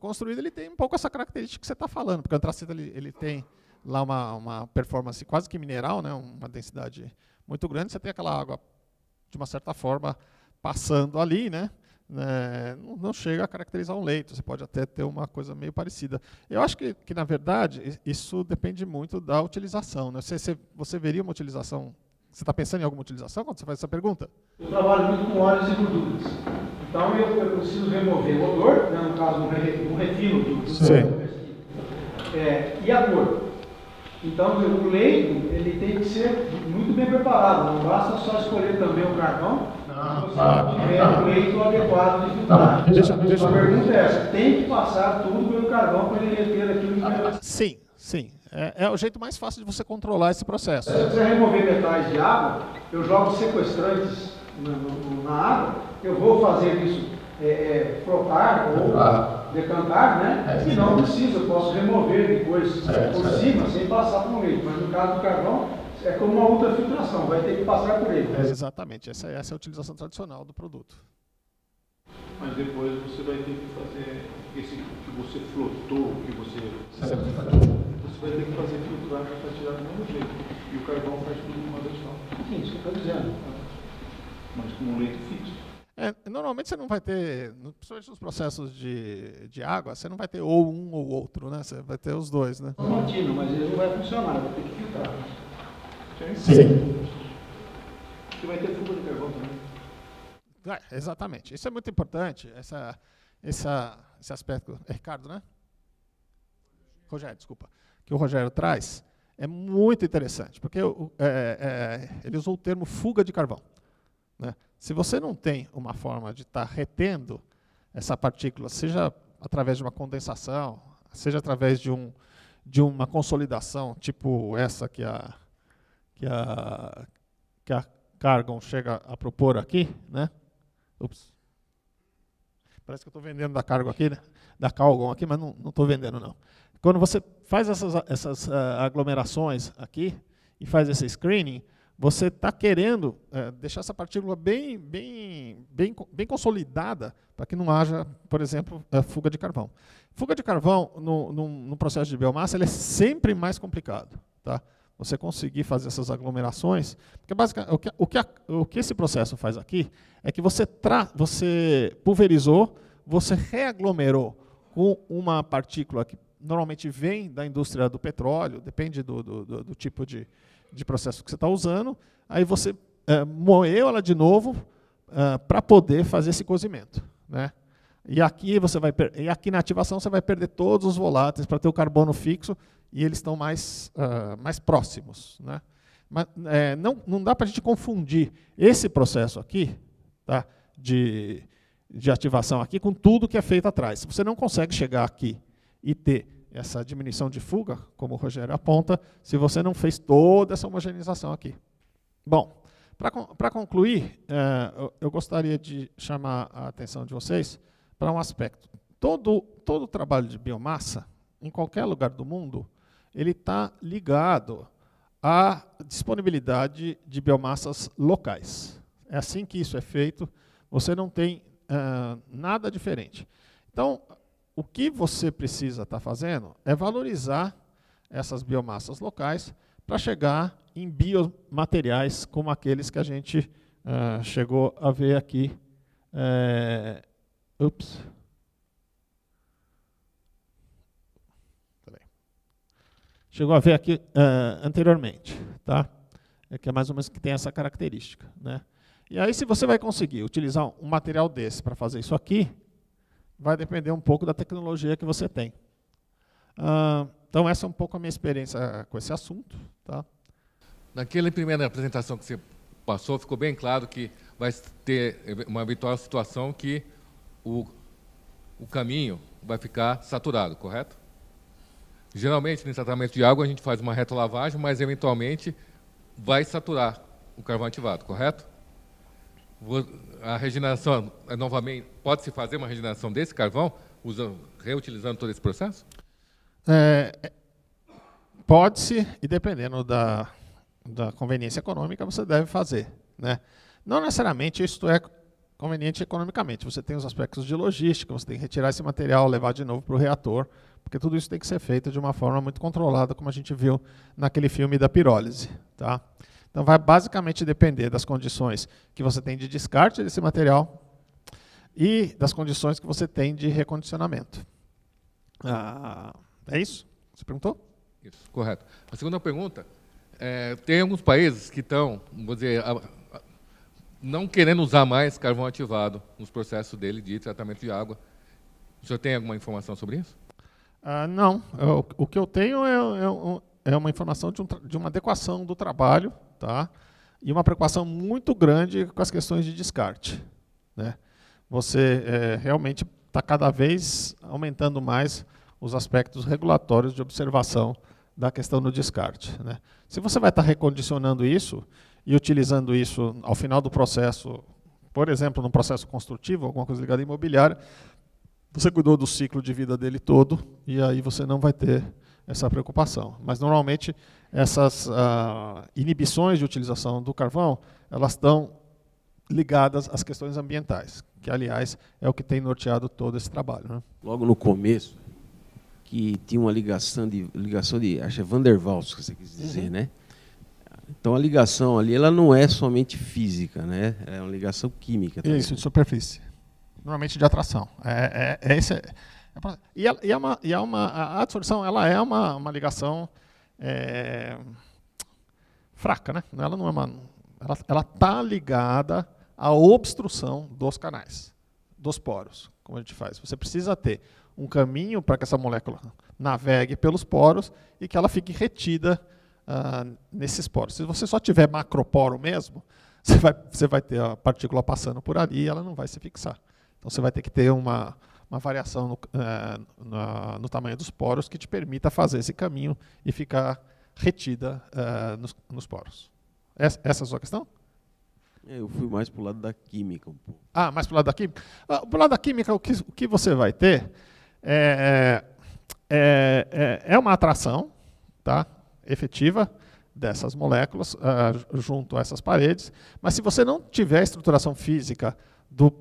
construído, ele tem um pouco essa característica que você está falando, porque o antracito ele tem lá uma performance quase que mineral, né, uma densidade muito grande, você tem aquela água, de uma certa forma, passando ali, né, não chega a caracterizar um leito, você pode até ter uma coisa meio parecida. Eu acho que na verdade, isso depende muito da utilização. Né? Você veria uma utilização, você está pensando em alguma utilização quando você faz essa pergunta? Eu trabalho muito com óleos e gorduras. Então eu preciso remover o odor, né, no caso um refino do e a cor. Então o leito ele tem que ser muito bem preparado, não basta só escolher também o carvão, se você tiver o leito adequado de filtragem. A pergunta é essa, tem que passar tudo pelo carvão para ele reter aquilo que Sim. É o jeito mais fácil de você controlar esse processo. Se eu quiser remover metais de água, eu jogo sequestrantes na água, eu vou fazer isso frotar ou decantar, né? E não preciso, eu posso remover depois por cima, sem passar por leito. Mas no caso do carvão, é como uma ultrafiltração, vai ter que passar por ele. Exatamente, essa é a utilização tradicional do produto. Mas depois você vai ter que fazer esse que você flotou, que você vai ter que fazer filtragem para tirar do mesmo jeito. E o carvão faz tudo de uma vez só. Sim, isso que eu estou dizendo. Mas com um leito fixo. Normalmente você não vai ter, principalmente nos processos de água, você não vai ter ou um ou outro, né? Você vai ter os dois, né? Contínuo, mas ele não vai funcionar, vai ter que filtrar. Sim. Você vai ter fuga de carvão também. Exatamente. Isso é muito importante, esse aspecto. Ricardo, né? Rogério, desculpa. Que o Rogério traz é muito interessante, porque ele usou o termo fuga de carvão. Né? Se você não tem uma forma de estar retendo essa partícula, seja através de uma condensação, seja através de uma consolidação, tipo essa que a Cargon chega a propor aqui, né? Ups. Parece que eu estou vendendo da Cargon aqui, né? Da Calgon aqui, mas não estou vendendo não. Quando você faz essas aglomerações aqui e faz esse screening, você está querendo deixar essa partícula bem consolidada para que não haja, por exemplo, fuga de carvão. Fuga de carvão no processo de biomassa ele é sempre mais complicado, tá? Você conseguir fazer essas aglomerações, porque basicamente o que esse processo faz aqui é que você pulverizou, você reaglomerou com uma partícula que normalmente vem da indústria do petróleo, depende do tipo de processo que você está usando, aí você moeu ela de novo para poder fazer esse cozimento, né? E aqui na ativação você vai perder todos os voláteis para ter o carbono fixo e eles estão mais próximos, né? Mas não dá para a gente confundir esse processo aqui, tá, de ativação aqui com tudo que é feito atrás. Você não consegue chegar aqui e ter essa diminuição de fuga, como o Rogério aponta, se você não fez toda essa homogeneização aqui. Bom, para concluir, eu gostaria de chamar a atenção de vocês para um aspecto. todo trabalho de biomassa, em qualquer lugar do mundo, ele está ligado à disponibilidade de biomassas locais. É assim que isso é feito, você não tem nada diferente. Então, o que você precisa estar fazendo é valorizar essas biomassas locais para chegar em biomateriais como aqueles que a gente chegou a ver aqui. Chegou a ver aqui anteriormente, tá? Que é mais ou menos que tem essa característica, né? E aí, se você vai conseguir utilizar um material desse para fazer isso aqui, vai depender um pouco da tecnologia que você tem. Então, essa é um pouco a minha experiência com esse assunto, tá? Naquela primeira apresentação que você passou, ficou bem claro que vai ter uma eventual situação que o caminho vai ficar saturado, correto? Geralmente, no tratamento de água, a gente faz uma retrolavagem, mas, eventualmente, vai saturar o carvão ativado, correto? A regeneração, novamente, pode-se fazer uma regeneração desse carvão, reutilizando todo esse processo? Pode-se, e dependendo da conveniência econômica, você deve fazer, né? Não necessariamente isso é conveniente economicamente. Você tem os aspectos de logística, você tem que retirar esse material, levar de novo para o reator, porque tudo isso tem que ser feito de uma forma muito controlada, como a gente viu naquele filme da pirólise, tá? Então, vai basicamente depender das condições que você tem de descarte desse material e das condições que você tem de recondicionamento. É isso? Você perguntou? Isso, correto. A segunda pergunta, tem alguns países que estão, vou dizer, não querendo usar mais carvão ativado nos processos dele de tratamento de água. O senhor tem alguma informação sobre isso? Não. O que eu tenho é uma informação de uma adequação do trabalho, tá? E uma preocupação muito grande com as questões de descarte, né? Você realmente está cada vez aumentando mais os aspectos regulatórios de observação da questão do descarte, né? Se você vai estar recondicionando isso e utilizando isso ao final do processo, por exemplo, num processo construtivo, alguma coisa ligada à imobiliária, você cuidou do ciclo de vida dele todo e aí você não vai ter essa preocupação. Mas, normalmente, essas inibições de utilização do carvão, elas estão ligadas às questões ambientais, que, aliás, é o que tem norteado todo esse trabalho, né? Logo no começo, que tinha uma ligação de acho que é Van der Waals, que você quis dizer, né? Então, a ligação ali, ela não é somente física, né? É uma ligação química também. Isso, de superfície. Normalmente de atração. A adsorção, ela é uma ligação fraca, né? Ela não é ela está ligada à obstrução dos canais, dos poros, como a gente faz. Você precisa ter um caminho para que essa molécula navegue pelos poros e que ela fique retida nesses poros. Se você só tiver macroporo mesmo, você vai ter a partícula passando por ali e ela não vai se fixar. Então, você vai ter que ter uma variação no tamanho dos poros que te permita fazer esse caminho e ficar retida nos poros. Essa é a sua questão? Eu fui mais para o lado da química um pouco. Mais para o lado da química? Para o lado da química, o que você vai ter é uma atração, tá, efetiva dessas moléculas junto a essas paredes, mas se você não tiver a estruturação física dos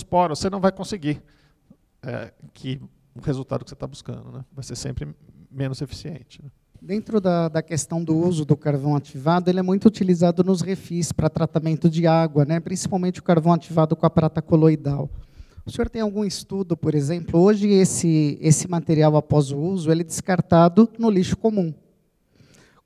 poros, você não vai conseguir o resultado que você está buscando, né? Vai ser sempre menos eficiente, né? Dentro da questão do uso do carvão ativado, ele é muito utilizado nos refis para tratamento de água, né? Principalmente o carvão ativado com a prata coloidal. O senhor tem algum estudo, por exemplo, hoje esse material após o uso ele é descartado no lixo comum.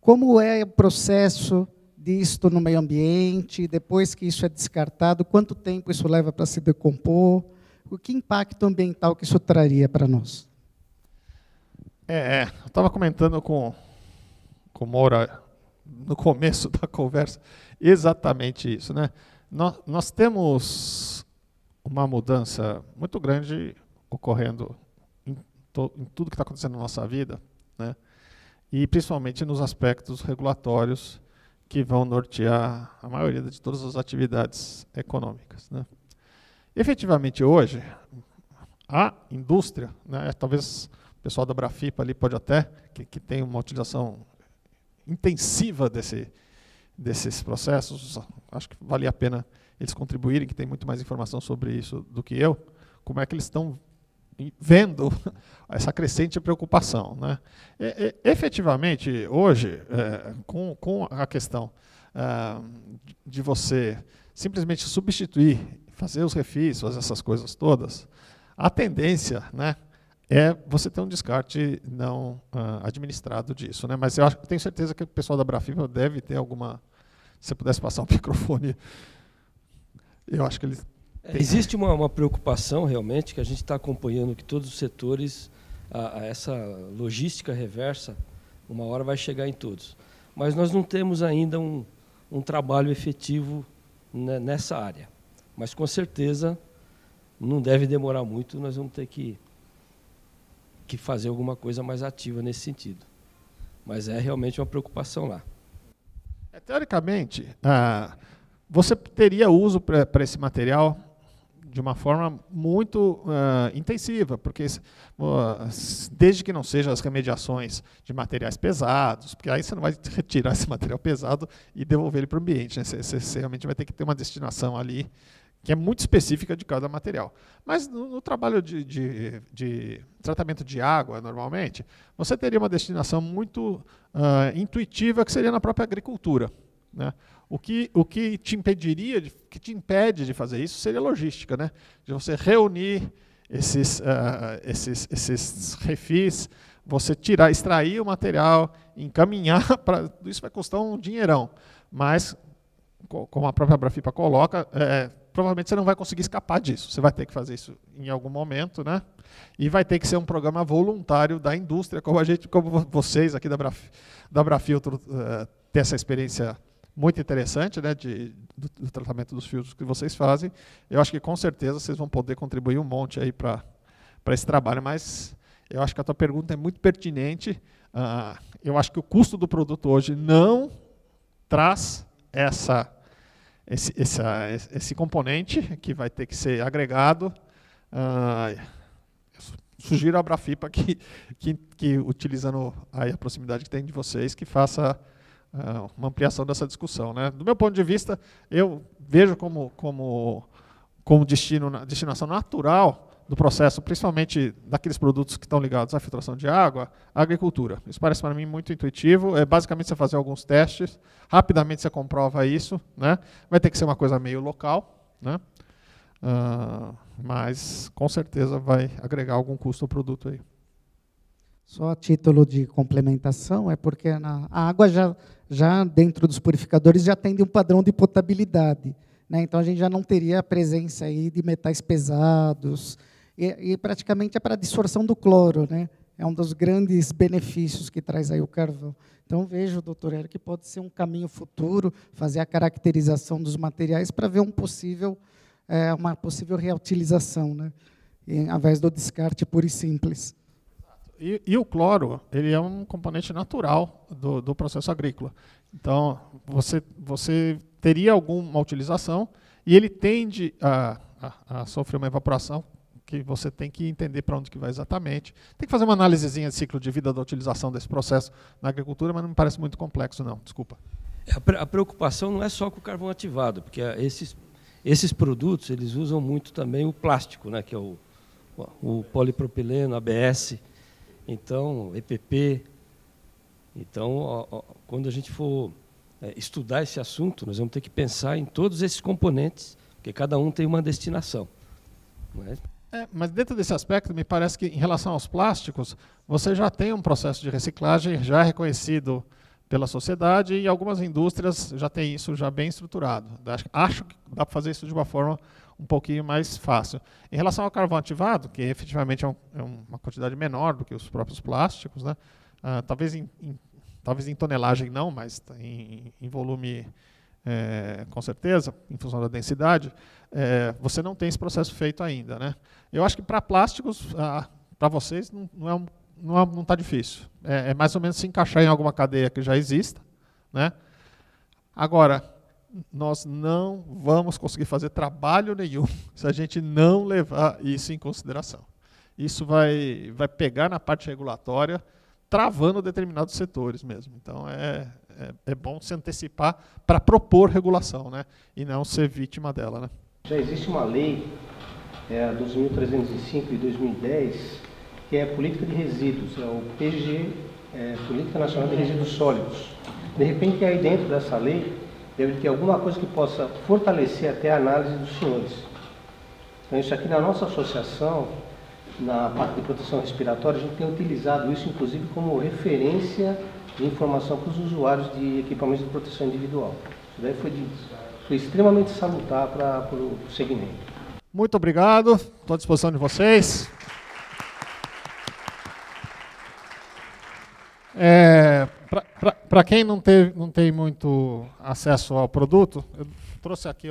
Como é o processo disto no meio ambiente, depois que isso é descartado, quanto tempo isso leva para se decompor, o que impacto ambiental que isso traria para nós? Eu estava comentando com o Moura no começo da conversa exatamente isso, né? Nós temos uma mudança muito grande ocorrendo em tudo que está acontecendo na nossa vida, né? E principalmente nos aspectos regulatórios que vão nortear a maioria de todas as atividades econômicas, né? Efetivamente, hoje, a indústria, né, talvez o pessoal da Brafipa ali pode até, que tem uma utilização intensiva desses processos, acho que valia a pena eles contribuírem, que tem muito mais informação sobre isso do que eu, como é que eles estão vendo essa crescente preocupação, né? Efetivamente, hoje, com a questão de você simplesmente substituir, fazer os refis, fazer essas coisas todas, a tendência, né, é você ter um descarte não administrado disso, né? Mas eu tenho certeza que o pessoal da Brafipa deve ter alguma... Se você pudesse passar o microfone, eu acho que eles... Existe uma preocupação, realmente, que a gente está acompanhando, que todos os setores, essa logística reversa, uma hora vai chegar em todos. Mas nós não temos ainda um trabalho efetivo nessa área. Mas, com certeza, não deve demorar muito, nós vamos ter que fazer alguma coisa mais ativa nesse sentido. Mas é realmente uma preocupação lá. Teoricamente, você teria uso para esse material de uma forma muito intensiva, porque desde que não sejam as remediações de materiais pesados, porque aí você não vai retirar esse material pesado e devolver ele para o ambiente, né? Você realmente vai ter que ter uma destinação ali que é muito específica de cada material. Mas no trabalho de tratamento de água, normalmente, você teria uma destinação muito intuitiva, que seria na própria agricultura, né? O que te impede de fazer isso seria a logística, né? De você reunir esses refis, você extrair o material, encaminhar para... Isso vai custar um dinheirão, mas, como a própria Brafipa coloca, provavelmente você não vai conseguir escapar disso. Você vai ter que fazer isso em algum momento, né? E vai ter que ser um programa voluntário da indústria, como vocês aqui da Brafiltro têm essa experiência muito interessante, né, do tratamento dos filtros que vocês fazem. Eu acho que com certeza vocês vão poder contribuir um monte aí para esse trabalho, mas eu acho que a tua pergunta é muito pertinente. Eu acho que o custo do produto hoje não traz esse componente que vai ter que ser agregado. Sugiro à Brafipa que utilizando aí a proximidade que tem de vocês, que faça uma ampliação dessa discussão, né? Do meu ponto de vista, eu vejo como destinação natural do processo, principalmente daqueles produtos que estão ligados à filtração de água, a agricultura. Isso parece para mim muito intuitivo. É basicamente você fazer alguns testes, rapidamente você comprova isso, né? Vai ter que ser uma coisa meio local, né? Mas com certeza vai agregar algum custo ao produto aí. Só a título de complementação, é porque a água já dentro dos purificadores já tem um padrão de potabilidade, né? Então a gente já não teria a presença aí de metais pesados, e praticamente é para a dissorção do cloro, né? É um dos grandes benefícios que traz aí o carvão. Então vejo, doutor Hélio, que pode ser um caminho futuro, fazer a caracterização dos materiais para ver uma possível reutilização, né? Ao invés do descarte puro e simples. E o cloro, ele é um componente natural do processo agrícola. Então, você teria alguma utilização e ele tende a sofrer uma evaporação que você tem que entender para onde que vai exatamente. Tem que fazer uma análisezinha de ciclo de vida da utilização desse processo na agricultura, mas não me parece muito complexo, não. Desculpa. A preocupação não é só com o carvão ativado, porque esses produtos eles usam muito também o plástico, né, que é o polipropileno, ABS, então EPP. Então, quando a gente for estudar esse assunto, nós vamos ter que pensar em todos esses componentes, porque cada um tem uma destinação. Não é? Mas dentro desse aspecto, me parece que em relação aos plásticos, você já tem um processo de reciclagem já reconhecido pela sociedade e algumas indústrias já têm isso já bem estruturado. Acho que dá para fazer isso de uma forma um pouquinho mais fácil. Em relação ao carvão ativado, que efetivamente é uma quantidade menor do que os próprios plásticos, né? Talvez em tonelagem não, mas em volume com certeza, em função da densidade, você não tem esse processo feito ainda, né? Eu acho que para plásticos, para vocês, não está difícil. É mais ou menos se encaixar em alguma cadeia que já exista, né? Agora, nós não vamos conseguir fazer trabalho nenhum se a gente não levar isso em consideração. Isso vai pegar na parte regulatória, travando determinados setores mesmo. Então, é bom se antecipar para propor regulação, né? E não ser vítima dela, né? Já existe uma lei, a 12.305 de 2010, que é a política de resíduos, é o PG, Política Nacional de Resíduos Sólidos. De repente, aí dentro dessa lei, deve ter alguma coisa que possa fortalecer até a análise dos senhores. Então, isso aqui na nossa associação, na parte de proteção respiratória, a gente tem utilizado isso, inclusive, como referência de informação para os usuários de equipamentos de proteção individual. Isso daí foi extremamente salutar para o segmento. Muito obrigado, estou à disposição de vocês. Para quem não tem muito acesso ao produto, eu trouxe aqui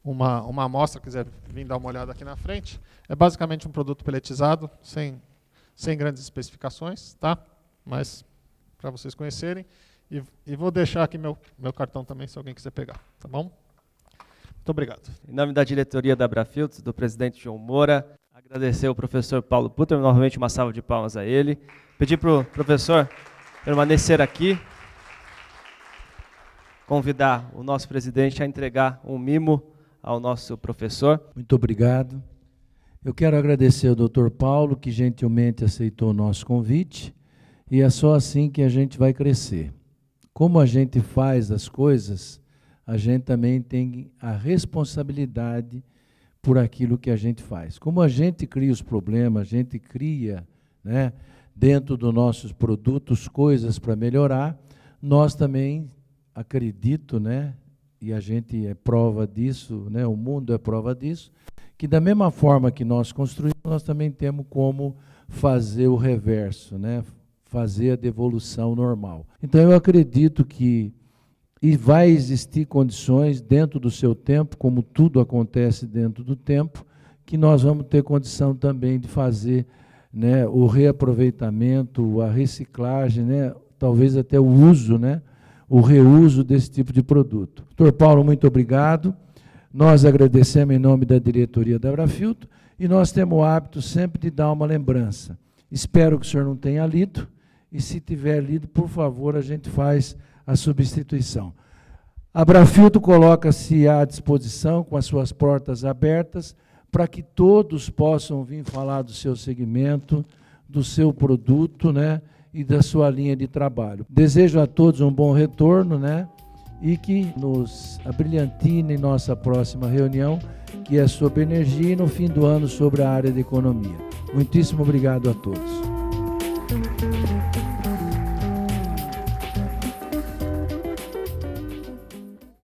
uma amostra, quiser vir dar uma olhada aqui na frente. É basicamente um produto peletizado, sem grandes especificações, tá? Mas para vocês conhecerem. E vou deixar aqui meu cartão também, se alguém quiser pegar, tá bom? Muito obrigado. Em nome da diretoria da Abrafiltros, do presidente João Moura, agradecer ao professor Paulo Putter, novamente uma salva de palmas a ele. Pedir para o professor permanecer aqui. Convidar o nosso presidente a entregar um mimo ao nosso professor. Muito obrigado. Eu quero agradecer ao Dr. Paulo, que gentilmente aceitou o nosso convite, e é só assim que a gente vai crescer. Como a gente faz as coisas, a gente também tem a responsabilidade por aquilo que a gente faz. Como a gente cria os problemas, a gente cria, né, dentro dos nossos produtos coisas para melhorar, nós também, acredito, né, e a gente é prova disso, né, o mundo é prova disso, que da mesma forma que nós construímos, nós também temos como fazer o reverso, né, fazer a devolução normal. Então, eu acredito que vai existir condições dentro do seu tempo, como tudo acontece dentro do tempo, que nós vamos ter condição também de fazer, né, o reaproveitamento, a reciclagem, né, talvez até o uso, né, o reuso desse tipo de produto. Dr. Paulo, muito obrigado. Nós agradecemos em nome da diretoria da Abrafiltro e nós temos o hábito sempre de dar uma lembrança. Espero que o senhor não tenha lido, e se tiver lido, por favor, a gente faz a substituição. A Abrafiltro coloca-se à disposição, com as suas portas abertas, para que todos possam vir falar do seu segmento, do seu produto, né, e da sua linha de trabalho. Desejo a todos um bom retorno, né, e que nos abrilhantine em nossa próxima reunião, que é sobre energia, e no fim do ano sobre a área de economia. Muitíssimo obrigado a todos.